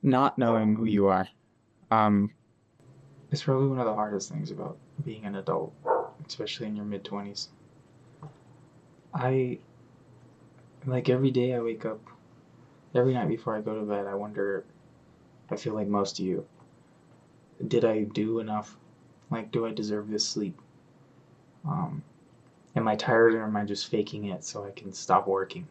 Not knowing who you are. Um, it's probably one of the hardest things about being an adult, especially in your mid 20s. I, like every day I wake up, every night before I go to bed, I wonder, I feel like most of you, did I do enough? Like, do I deserve this sleep? Um, am I tired or am I just faking it so I can stop working?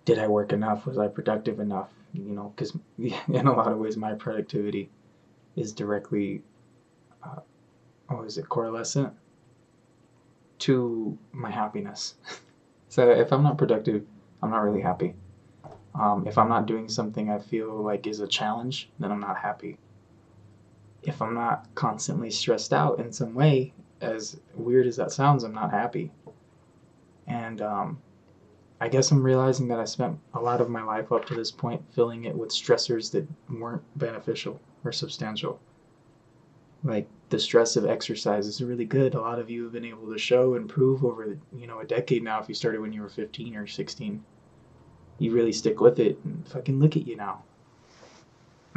Did I work enough? Was I productive enough? Because in a lot of ways, my productivity is directly, uh, is it correlate to my happiness. So if I'm not productive, I'm not really happy. If I'm not doing something I feel like is a challenge, then I'm not happy. If I'm not constantly stressed out in some way, as weird as that sounds, I'm not happy. And I guess I'm realizing that I spent a lot of my life up to this point filling it with stressors that weren't beneficial or substantial. Like the stress of exercise is really good. A lot of you have been able to show and prove over a decade now. If you started when you were 15 or 16, you really stick with it, and fucking look at you now.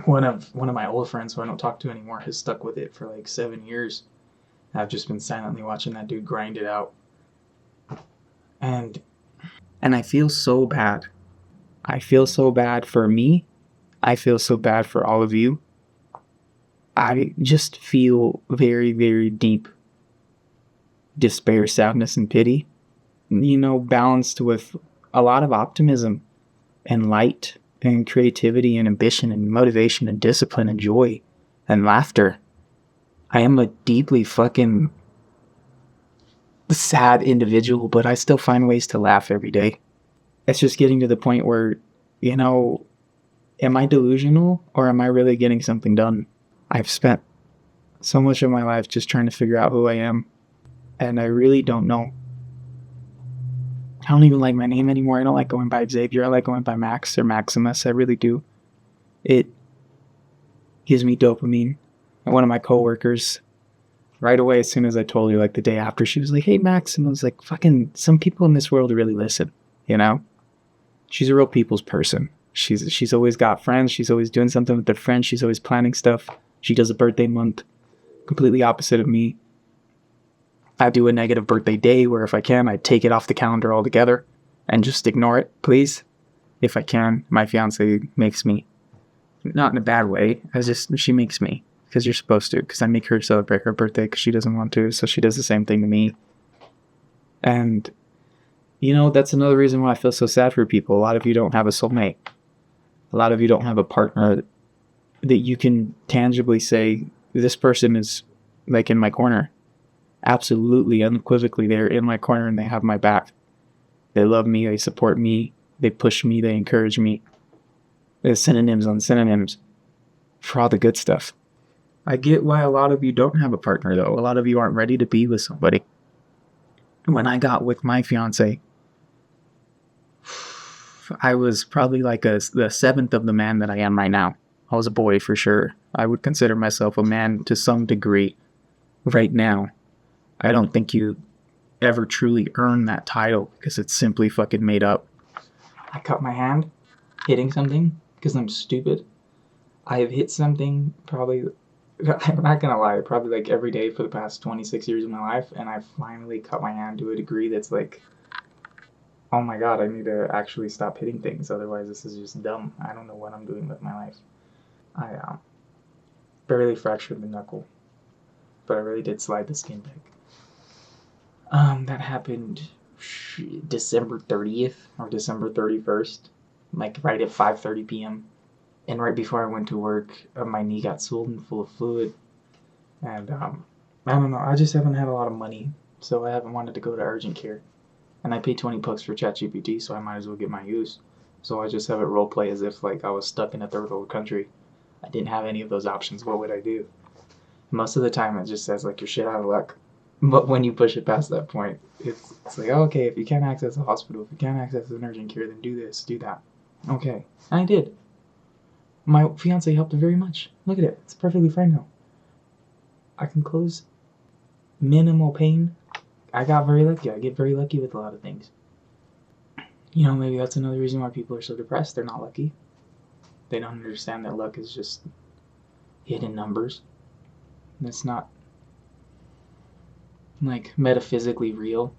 One of my old friends who I don't talk to anymore has stuck with it for like 7 years. I've just been silently watching that dude grind it out, and I feel so bad. I feel so bad for me. I feel so bad for all of you. I just feel very, very deep despair, sadness, and pity, balanced with a lot of optimism and light and creativity and ambition and motivation and discipline and joy and laughter. I am a deeply fucking sad individual, but I still find ways to laugh every day. It's just getting to the point where, am I delusional or am I really getting something done? I've spent so much of my life just trying to figure out who I am, and I really don't know. I don't even like my name anymore. I don't like going by Xavier. I like going by Max or Maximus. I really do. It gives me dopamine. And one of my coworkers, right away, as soon as I told her, like the day after, she was like, "Hey, Max," and I was like, "Fucking, some people in this world really listen." She's a real people's person. She's always got friends. She's always doing something with her friends. She's always planning stuff. She does a birthday month, completely opposite of me. I do a negative birthday day where if I can, I take it off the calendar altogether and just ignore it, please. If I can, my fiance makes me, not in a bad way, she makes me, because you're supposed to, because I make her celebrate her birthday because she doesn't want to, so she does the same thing to me. And, that's another reason why I feel so sad for people. A lot of you don't have a soulmate. A lot of you don't have a partner that you can tangibly say, this person is like in my corner. Absolutely, unequivocally, they're in my corner and they have my back. They love me, they support me, they push me, they encourage me. There's synonyms on synonyms for all the good stuff. I get why a lot of you don't have a partner, though. A lot of you aren't ready to be with somebody. When I got with my fiance, I was probably like the seventh of the man that I am right now. I was a boy for sure. I would consider myself a man to some degree right now. I don't think you ever truly earn that title because it's simply fucking made up. I cut my hand hitting something because I'm stupid. I have hit something probably, I'm not gonna lie, probably like every day for the past 26 years of my life, and I finally cut my hand to a degree that's like, oh my god, I need to actually stop hitting things, otherwise this is just dumb. I don't know what I'm doing with my life. I barely fractured the knuckle, but I really did slide the skin back. That happened December 30th or December 31st, like right at 5:30 p.m. And right before I went to work, my knee got swollen full of fluid. And I don't know, I just haven't had a lot of money, so I haven't wanted to go to urgent care. And I paid 20 bucks for ChatGPT, so I might as well get my use. So I just have it role play as if like I was stuck in a third world country. I didn't have any of those options. What would I do? Most of the time, it just says like you're shit out of luck. But when you push it past that point, it's like, oh, okay, if you can't access a hospital, if you can't access an urgent care, then do this, do that. Okay, and I did. My fiance helped very much. Look at it, it's perfectly fine now. I can close. Minimal pain. I got very lucky. I get very lucky with a lot of things. Maybe that's another reason why people are so depressed. They're not lucky. They don't understand that luck is just hidden numbers. It's not like metaphysically real,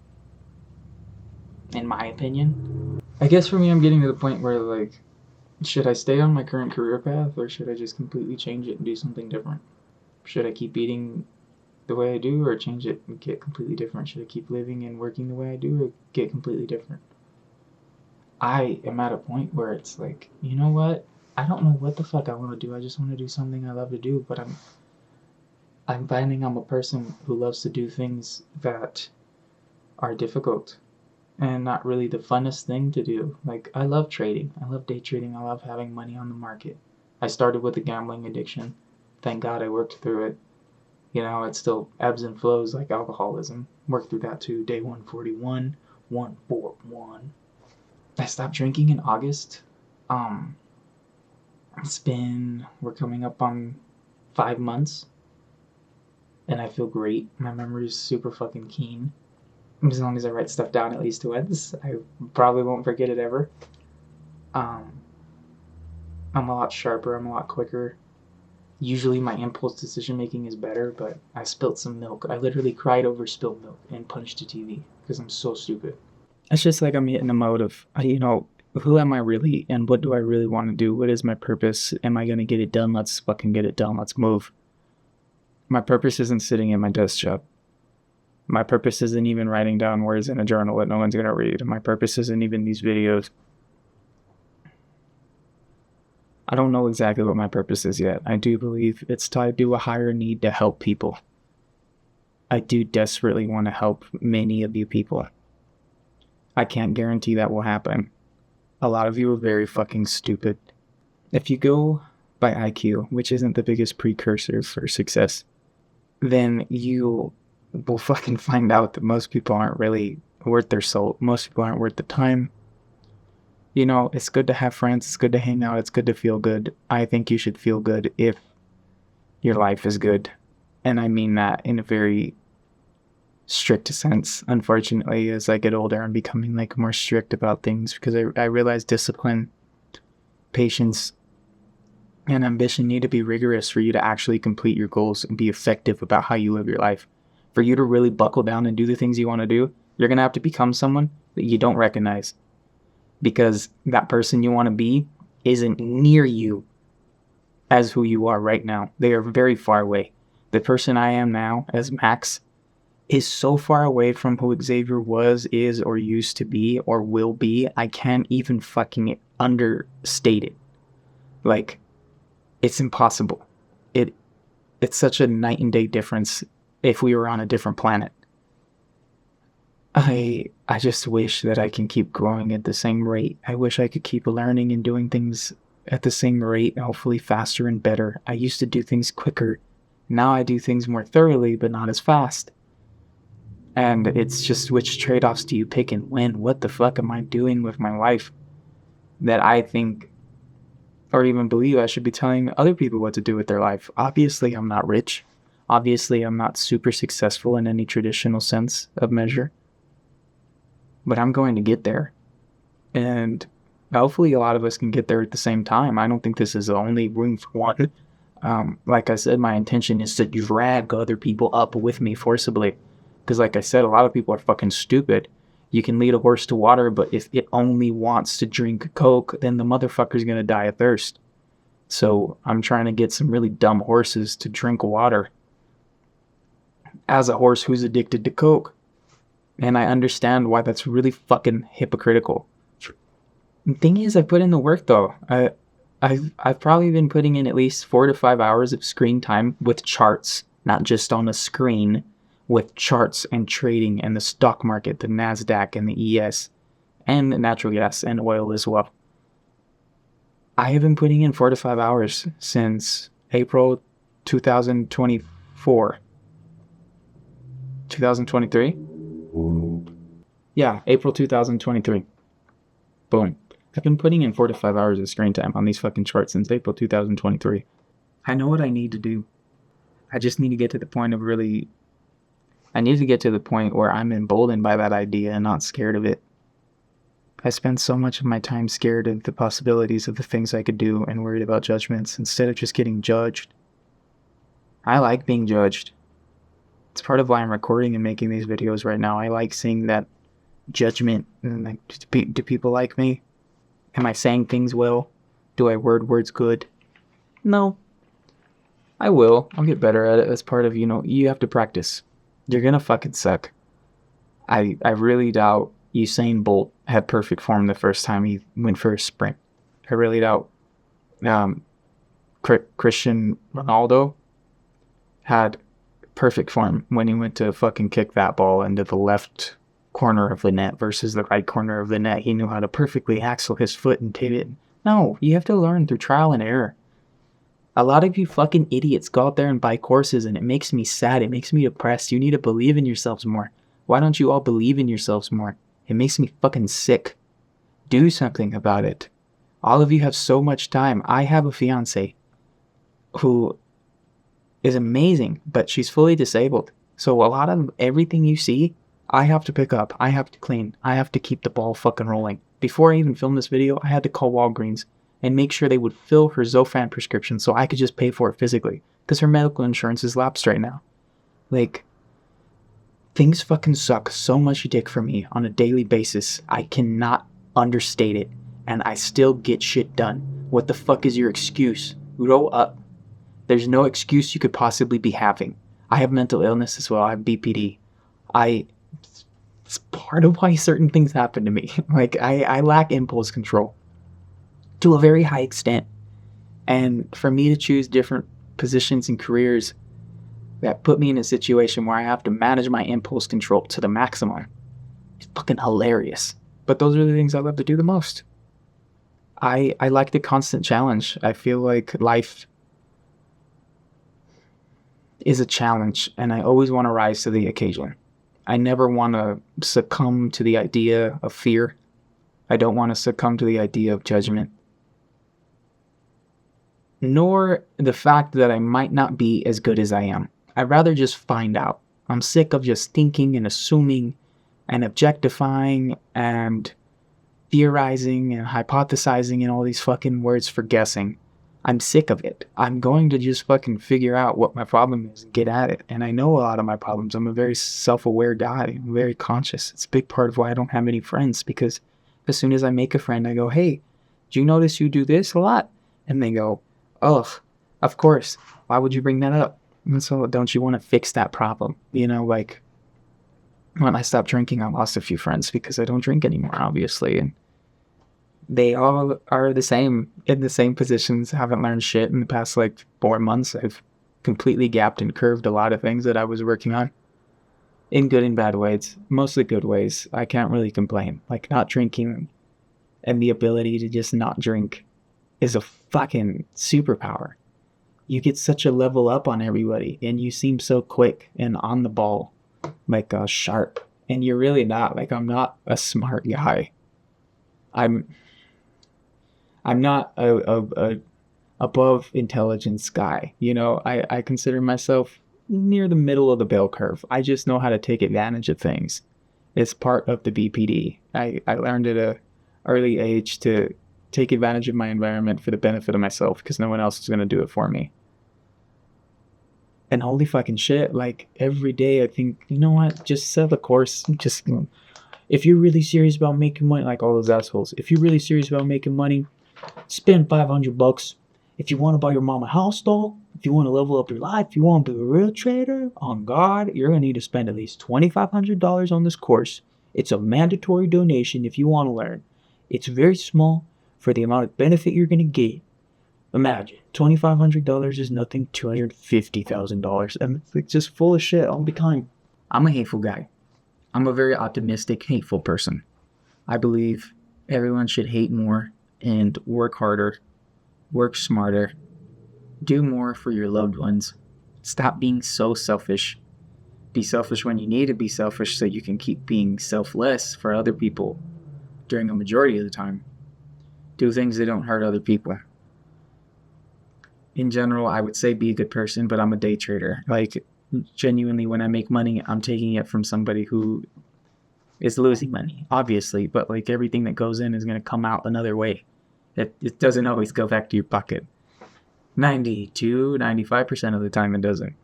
in my opinion. I guess for me, I'm getting to the point where like, should I stay on my current career path or should I just completely change it and do something different? Should I keep eating the way I do or change it and get completely different? Should I keep living and working the way I do or get completely different? I am at a point where it's like, you know what? I don't know what the fuck I want to do. I just want to do something I love to do, but I'm finding I'm a person who loves to do things that are difficult and not really the funnest thing to do. Like, I love trading. I love day trading. I love having money on the market. I started with a gambling addiction. Thank God I worked through it. You know, it still ebbs and flows like alcoholism. Worked through that too. Day 141, 141. I stopped drinking in August. We're coming up on 5 months. And I feel great. My memory is super fucking keen. As long as I write stuff down at least once, I probably won't forget it ever. Um, I'm a lot sharper. I'm a lot quicker. Usually my impulse decision making is better, but I spilled some milk. I literally cried over spilled milk and punched the TV because I'm so stupid. It's just like I'm hitting a mode of, who am I really and what do I really want to do? What is my purpose? Am I going to get it done? Let's fucking get it done. Let's move. My purpose isn't sitting in my desk job. My purpose isn't even writing down words in a journal that no one's going to read. My purpose isn't even these videos. I don't know exactly what my purpose is yet. I do believe it's tied to a higher need to help people. I do desperately want to help many of you people. I can't guarantee that will happen. A lot of you are very fucking stupid. If you go by IQ, which isn't the biggest precursor for success, then you will fucking find out that most people aren't really worth their salt. Most people aren't worth the time. You know, it's good to have friends. It's good to hang out. It's good to feel good. I think you should feel good if your life is good. And I mean that in a very strict sense. Unfortunately, as I get older, I'm becoming like more strict about things because I realize discipline, patience, and ambition need to be rigorous for you to actually complete your goals and be effective about how you live your life. For you to really buckle down and do the things you want to do, you're going to have to become someone that you don't recognize. Because that person you want to be isn't near you as who you are right now. They are very far away. The person I am now as Max is so far away from who Xavier was, is, or used to be, or will be. I can't even fucking understate it. Like, it's impossible. It's such a night and day difference if we were on a different planet. I just wish that I can keep growing at the same rate. I wish I could keep learning and doing things at the same rate, hopefully faster and better. I used to do things quicker. Now I do things more thoroughly, but not as fast. And it's just which trade-offs do you pick and when? What the fuck am I doing with my life that I think or even believe I should be telling other people what to do with their life? Obviously, I'm not rich. Obviously, I'm not super successful in any traditional sense of measure. But I'm going to get there. And hopefully a lot of us can get there at the same time. I don't think this is the only room for one. Like I said, my intention is to drag other people up with me forcibly. Because like I said, a lot of people are fucking stupid. You can lead a horse to water, but if it only wants to drink Coke, then the motherfucker's going to die of thirst. So I'm trying to get some really dumb horses to drink water as a horse who's addicted to Coke. And I understand why that's really fucking hypocritical. The thing is, I put in the work though. I've probably been putting in at least 4 to 5 hours of screen time with charts, not just on a screen, with charts and trading and the stock market, the NASDAQ and the ES, and natural gas and oil as well. I have been putting in 4 to 5 hours since April 2024. 2023? Yeah, April 2023. Boom. I've been putting in 4 to 5 hours of screen time on these fucking charts since April 2023. I know what I need to do. I just need to get to the point of I need to get to the point where I'm emboldened by that idea and not scared of it. I spend so much of my time scared of the possibilities of the things I could do and worried about judgments instead of just getting judged. I like being judged. It's part of why I'm recording and making these videos right now. I like seeing that judgment and like, do people like me? Am I saying things well? Do I word words good? No. I will. I'll get better at it. As part of, you have to practice. You're gonna fucking suck. I really doubt Usain Bolt had perfect form the first time he went for a sprint. I really doubt Christian Ronaldo had perfect form when he went to fucking kick that ball into the left corner of the net versus the right corner of the net. He knew how to perfectly axle his foot and tip it. No, you have to learn through trial and error. A lot of you fucking idiots go out there and buy courses, and it makes me sad. It makes me depressed. You need to believe in yourselves more. Why don't you all believe in yourselves more? It makes me fucking sick. Do something about it. All of you have so much time. I have a fiance who is amazing, but she's fully disabled. So a lot of everything you see, I have to pick up. I have to clean. I have to keep the ball fucking rolling. Before I even filmed this video, I had to call Walgreens and make sure they would fill her Zofran prescription so I could just pay for it physically, because her medical insurance is lapsed right now. Like, things fucking suck so much dick for me on a daily basis. I cannot understate it, and I still get shit done. What the fuck is your excuse? Grow up. There's no excuse you could possibly be having. I have mental illness as well. I have BPD. It's part of why certain things happen to me. Like, I lack impulse control to a very high extent. And for me to choose different positions and careers that put me in a situation where I have to manage my impulse control to the maximum, it's fucking hilarious. But those are the things I love to do the most. I like the constant challenge. I feel like life is a challenge, and I always want to rise to the occasion. I never want to succumb to the idea of fear. I don't want to succumb to the idea of judgment, nor the fact that I might not be as good as I am. I'd rather just find out. I'm sick of just thinking and assuming and objectifying and theorizing and hypothesizing and all these fucking words for guessing. I'm sick of it. I'm going to just fucking figure out what my problem is and get at it. And I know a lot of my problems. I'm a very self-aware guy. I'm very conscious. It's a big part of why I don't have any friends, because as soon as I make a friend, I go, hey, do you notice you do this a lot? And they go, ugh, of course. Why would you bring that up? And so don't you want to fix that problem? Like when I stopped drinking, I lost a few friends because I don't drink anymore, obviously. And they all are the same, in the same positions, haven't learned shit in the past 4 months. I've completely gapped and curved a lot of things that I was working on in good and bad ways, mostly good ways. I can't really complain. Like, not drinking and the ability to just not drink is a fucking superpower. You get such a level up on everybody, and you seem so quick and on the ball, sharp. And you're really not. Like, I'm not a smart guy. I'm not a above intelligence guy. I consider myself near the middle of the bell curve. I just know how to take advantage of things. It's part of the BPD. I learned at a early age to take advantage of my environment for the benefit of myself, because no one else is going to do it for me. And holy fucking shit, every day I think, you know what, just sell the course. If you're really serious about making money, like all those assholes, if you're really serious about making money, spend $500. If you want to buy your mom a house doll, if you want to level up your life, if you want to be a real trader, on God, you're going to need to spend at least $2,500 on this course. It's a mandatory donation if you want to learn. It's very small for the amount of benefit you're going to get. Imagine, $2,500 is nothing, $250,000. And it's just full of shit all the time. I'm a hateful guy. I'm a very optimistic, hateful person. I believe everyone should hate more and work harder, work smarter, do more for your loved ones. Stop being so selfish. Be selfish when you need to be selfish so you can keep being selfless for other people during a majority of the time. Do things that don't hurt other people. In general, I would say be a good person, but I'm a day trader. Genuinely, when I make money, I'm taking it from somebody who is losing money, obviously, but like everything that goes in is going to come out another way. It doesn't always go back to your pocket. 95% of the time it doesn't.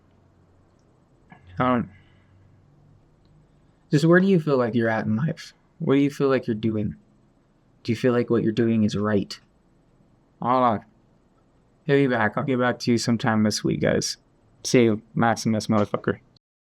Just where do you feel like you're at in life? What do you feel like you're doing? Do you feel like what you're doing is right? Hold on. He'll be back. I'll get back to you sometime this week, guys. See you, Maximus, motherfucker.